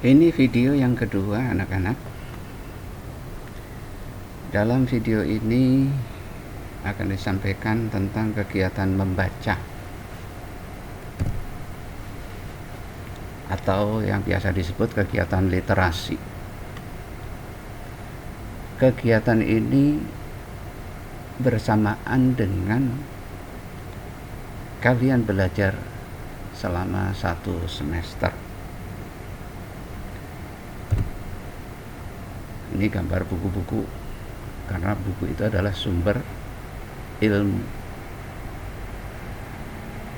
Ini video yang kedua anak-anak. Dalam video ini akan disampaikan tentang kegiatan membaca atau yang biasa disebut kegiatan literasi. Kegiatan ini bersamaan dengan kalian belajar selama 1 semester. Ini gambar buku-buku, karena buku itu adalah sumber ilmu.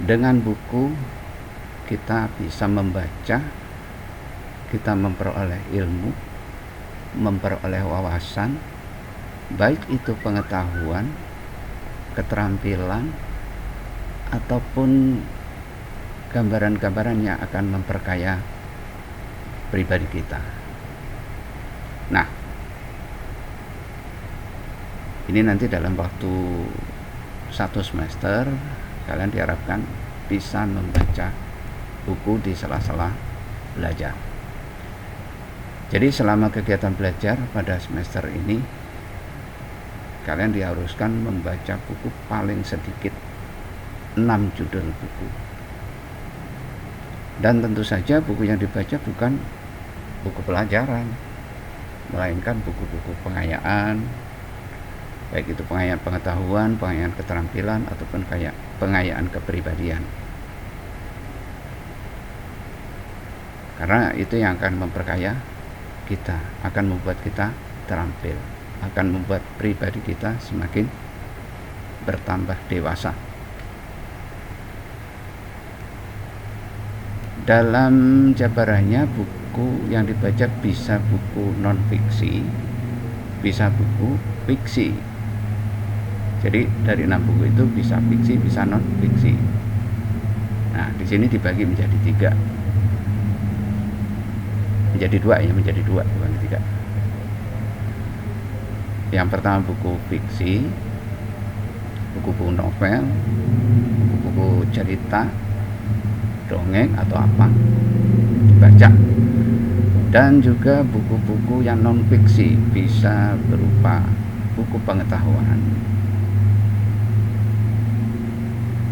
Dengan buku kita bisa membaca, kita memperoleh ilmu, memperoleh wawasan, baik itu pengetahuan, keterampilan, ataupun gambaran-gambaran yang akan memperkaya pribadi kita. Nah, ini nanti dalam waktu 1 semester kalian diharapkan bisa membaca buku di sela-sela belajar. Jadi selama kegiatan belajar pada semester ini kalian diharuskan membaca buku paling sedikit 6 judul buku. Dan tentu saja buku yang dibaca bukan buku pelajaran, melainkan buku-buku pengayaan, baik itu pengayaan pengetahuan, pengayaan keterampilan, ataupun pengayaan kepribadian. Karena itu yang akan memperkaya kita, akan membuat kita terampil, akan membuat pribadi kita semakin bertambah dewasa. Dalam jabarannya, buku yang dibaca bisa buku non-fiksi, bisa buku fiksi. Jadi dari 6 buku itu bisa fiksi, bisa non-fiksi. Nah, di sini dibagi menjadi 3. Menjadi 2 ya, menjadi 2 bukan 3. Yang pertama buku fiksi, buku-buku novel, buku-buku cerita, dongeng atau apa dibaca. Dan juga buku-buku yang non-fiksi, bisa berupa buku pengetahuan,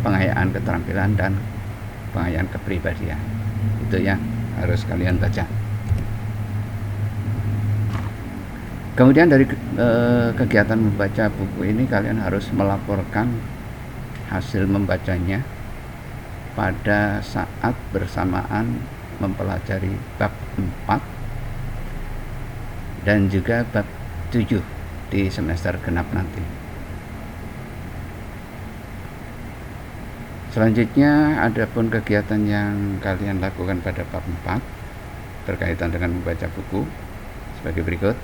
pengayaan keterampilan, dan pengayaan kepribadian. Itu yang harus kalian baca. Kemudian dari kegiatan membaca buku ini kalian harus melaporkan hasil membacanya pada saat bersamaan mempelajari bab 4 dan juga bab 7 di semester genap nanti. Selanjutnya adapun kegiatan yang kalian lakukan pada bab 4 berkaitan dengan membaca buku sebagai berikut.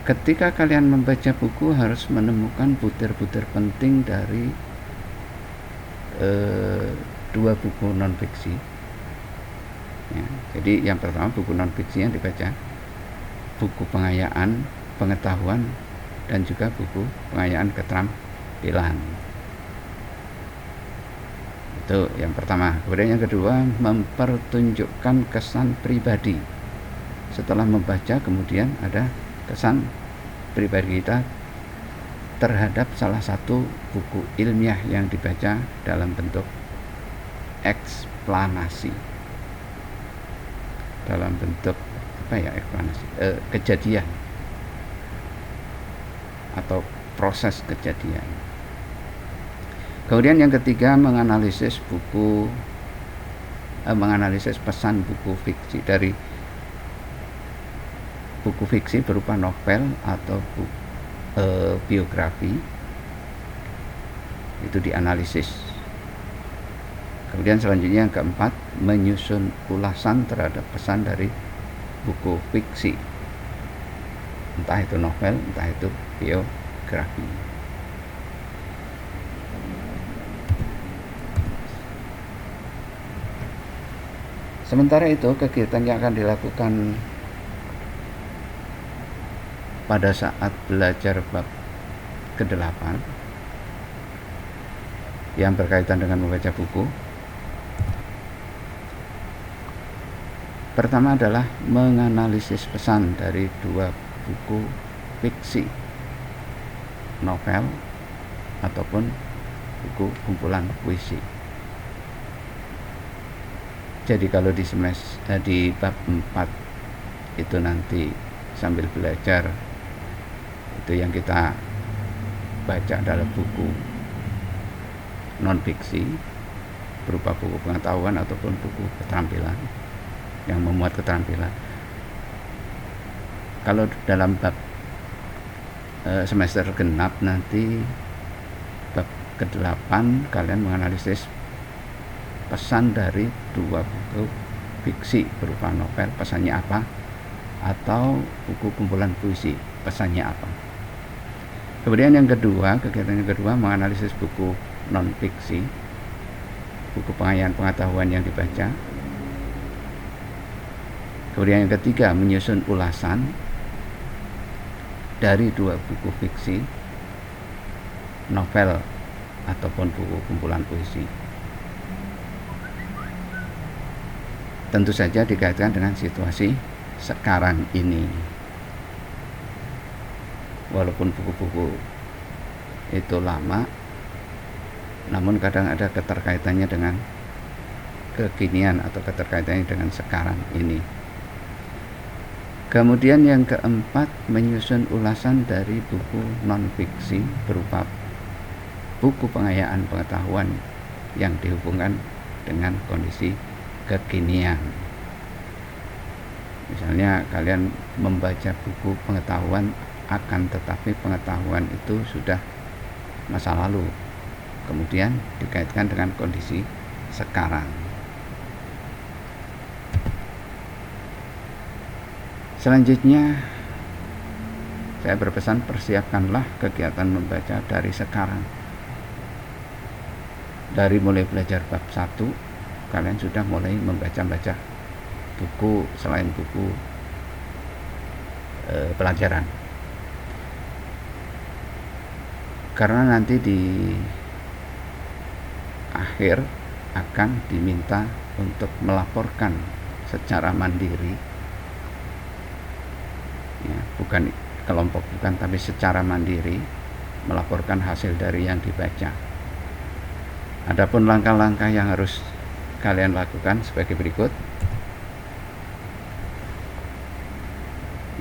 Ketika kalian membaca buku harus menemukan butir-butir penting dari 2 buku non-fiksi. Ya, jadi yang pertama buku non-fiksi yang dibaca, buku pengayaan pengetahuan dan juga buku pengayaan keterampilan. Itu yang pertama. Kemudian yang kedua, mempertunjukkan kesan pribadi. Setelah membaca kemudian ada kesan pribadi kita terhadap salah satu buku ilmiah yang dibaca dalam bentuk eksplanasi, dalam bentuk eksplanasi, kejadian atau proses kejadian. Kemudian yang ketiga, menganalisis pesan buku fiksi. Dari buku fiksi berupa novel atau biografi itu dianalisis. Kemudian selanjutnya yang keempat, menyusun ulasan terhadap pesan dari buku fiksi, entah itu novel, entah itu biografi. Sementara itu, kegiatan yang akan dilakukan pada saat belajar bab ke-8 yang berkaitan dengan membaca buku Pertama adalah menganalisis pesan dari dua buku fiksi, novel ataupun buku kumpulan puisi. Jadi kalau di bab 4 itu nanti sambil belajar, itu yang kita baca adalah buku non fiksi berupa buku pengetahuan ataupun buku keterampilan yang memuat keterampilan. Kalau dalam bab semester genap nanti bab ke-8 kalian menganalisis pesan dari dua buku fiksi berupa novel, pesannya apa, atau buku kumpulan puisi, pesannya apa. Kemudian yang kedua, kegiatan yang kedua menganalisis buku non fiksi, buku pengayaan pengetahuan yang dibaca. Kemudian yang ketiga, menyusun ulasan dari dua buku fiksi, novel ataupun buku kumpulan puisi. Tentu saja dikaitkan dengan situasi sekarang ini. Walaupun buku-buku itu lama, namun kadang ada keterkaitannya dengan kekinian atau keterkaitannya dengan sekarang ini. Kemudian yang keempat, menyusun ulasan dari buku non-fiksi berupa buku pengayaan pengetahuan yang dihubungkan dengan kondisi kekinian. Misalnya kalian membaca buku pengetahuan, akan tetapi pengetahuan itu sudah masa lalu, kemudian dikaitkan dengan kondisi sekarang. Selanjutnya saya berpesan, persiapkanlah kegiatan membaca dari sekarang. Dari mulai belajar bab 1 kalian sudah mulai membaca-baca buku selain buku pelajaran. Karena nanti di akhir akan diminta untuk melaporkan secara mandiri, ya, bukan kelompok, tapi secara mandiri melaporkan hasil dari yang dibaca. Adapun langkah-langkah yang harus kalian lakukan sebagai berikut.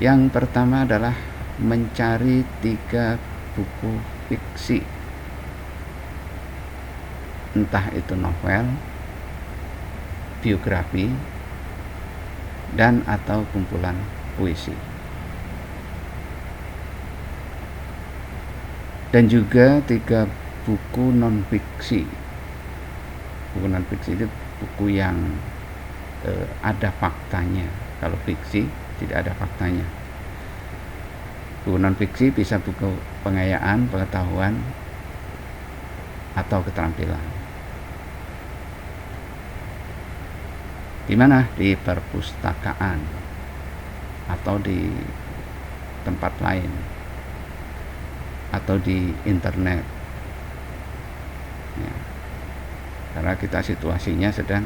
Yang pertama adalah mencari 3 buku fiksi, entah itu novel, biografi, dan atau kumpulan puisi. Dan juga 3 buku non-fiksi. Buku non-fiksi itu buku yang ada faktanya. Kalau fiksi tidak ada faktanya. Buku non-fiksi bisa buku pengayaan pengetahuan atau keterampilan. Di mana? Di perpustakaan atau di tempat lain, atau di internet, ya. Karena kita situasinya sedang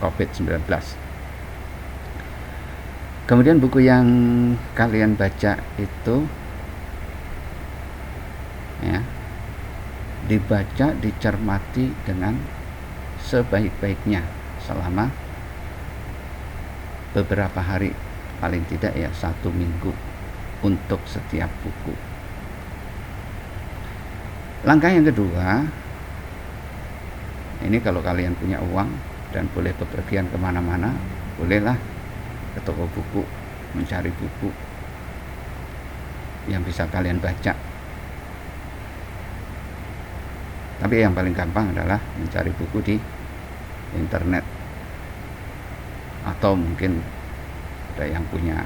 COVID-19. Kemudian buku yang kalian baca itu, ya, dibaca, dicermati dengan sebaik-baiknya selama beberapa hari, paling tidak ya 1 minggu untuk setiap buku. Langkah yang kedua, ini kalau kalian punya uang dan boleh bepergian kemana-mana, bolehlah ke toko buku mencari buku yang bisa kalian baca. Tapi yang paling gampang adalah mencari buku di internet, atau mungkin ada yang punya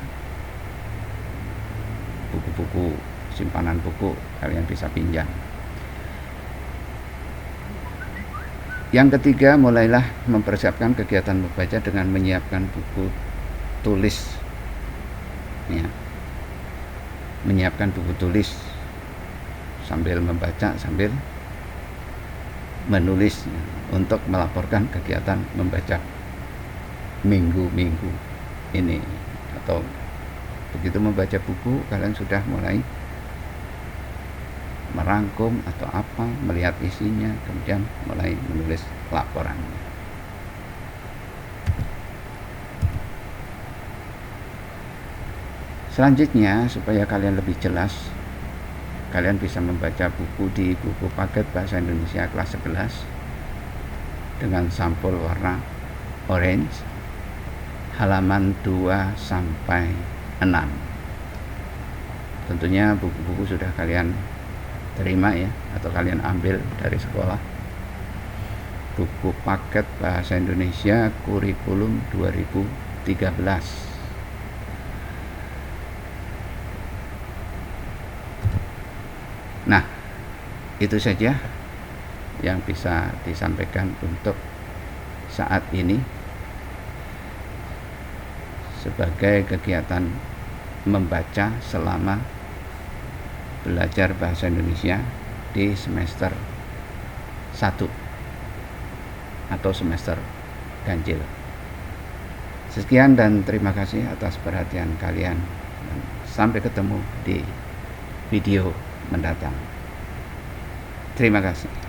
buku-buku, simpanan buku, kalian bisa pinjam. Yang ketiga, mulailah mempersiapkan kegiatan membaca dengan menyiapkan buku tulis, ya. Menyiapkan buku tulis sambil membaca, sambil menulis untuk melaporkan kegiatan membaca minggu-minggu ini, atau begitu membaca buku kalian sudah mulai merangkum atau apa, melihat isinya, kemudian mulai menulis laporannya. Selanjutnya, supaya kalian lebih jelas, kalian bisa membaca buku di buku paket bahasa Indonesia kelas 11 dengan sampul warna orange, halaman 2 sampai 6. Tentunya buku-buku sudah kalian terima ya, atau kalian ambil dari sekolah. Buku paket bahasa Indonesia kurikulum 2013. Nah, itu saja yang bisa disampaikan untuk saat ini sebagai kegiatan membaca selama belajar bahasa Indonesia di semester 1 atau semester ganjil. Sekian dan terima kasih atas perhatian kalian, dan sampai ketemu di video mendatang. Terima kasih.